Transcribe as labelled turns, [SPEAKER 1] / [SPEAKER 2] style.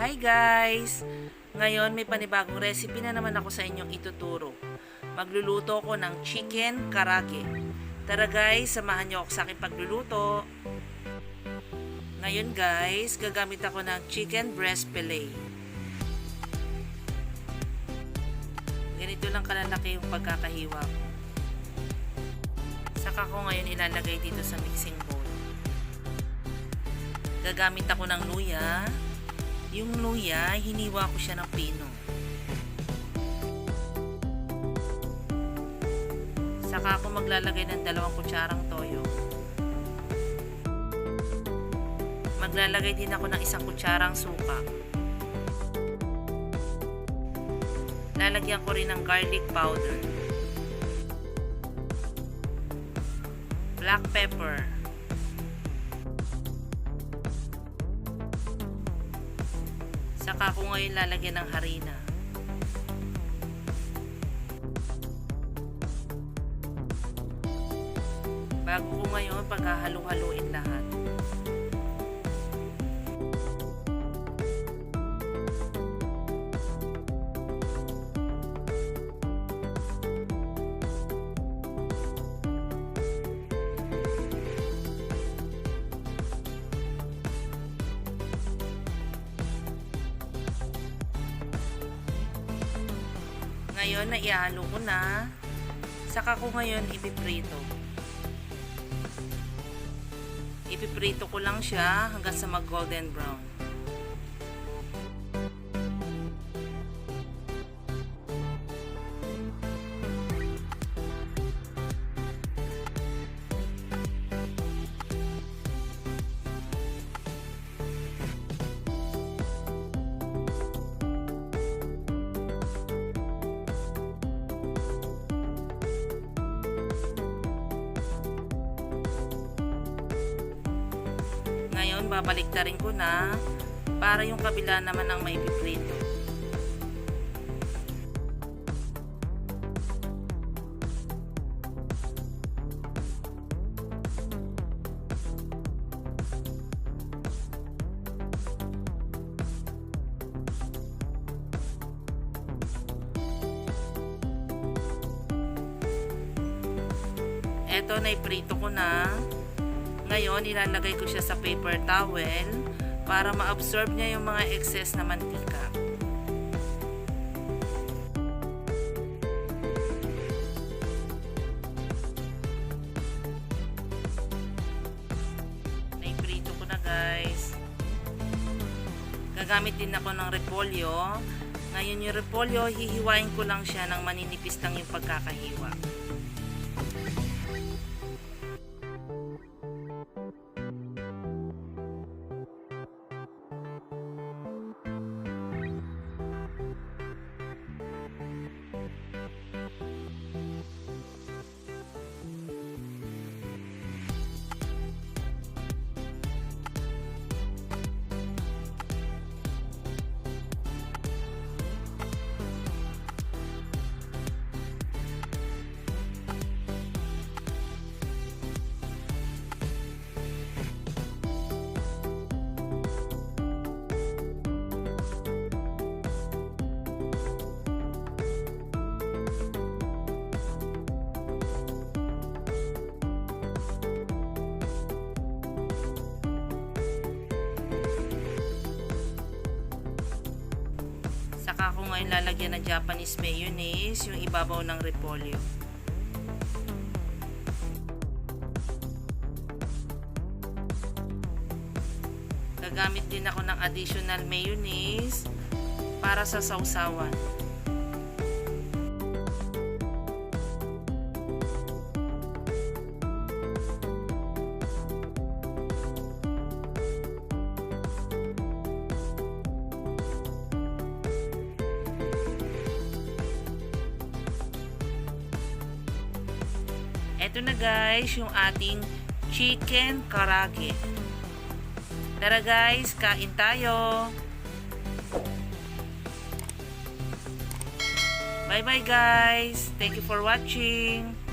[SPEAKER 1] Hi guys! Ngayon may panibagong recipe na naman ako sa inyong ituturo. Magluluto ko ng chicken karage. Tara guys, samahan niyo ako sa aking pagluluto. Ngayon guys, gagamit ako ng chicken breast fillet. Ganito lang kalalaki yung pagkakahiwa ko. Saka ko ngayon ilalagay dito sa mixing bowl. Gagamit ako ng luya. Yung luya, hiniwa ko siya ng pino. Saka ako maglalagay ng 2 kutsarang toyo. Maglalagay din ako ng 1 kutsarang suka. Lalagyan ko rin ng garlic powder. Black pepper. Saka ko ngayon lalagyan ng harina. Bago ko ngayon paghahalu-haluin lahat. Ngayon, naihalo ko na. Saka ko ngayon ipiprito. Ipiprito ko lang siya hanggang sa mag-golden brown. Ngayon, babaliktarin ko na para yung kabila naman ang maipiprito. Eto, naiprito ko na. Ngayon, ilalagay ko siya sa paper towel para ma-absorb niya yung mga excess na mantika. Naiprito ko na guys. Gagamit din ako ng repolyo. Ngayon yung repolyo, hihiwain ko lang siya ng maninipis lang yung pagkakahiwa. Saka ko ngayon lalagyan ng Japanese mayonnaise yung ibabaw ng repolyo. Gagamit din ako ng additional mayonnaise para sa sausawan. Ito na guys, yung ating chicken karage. Tara guys, kain tayo. Bye bye guys. Thank you for watching.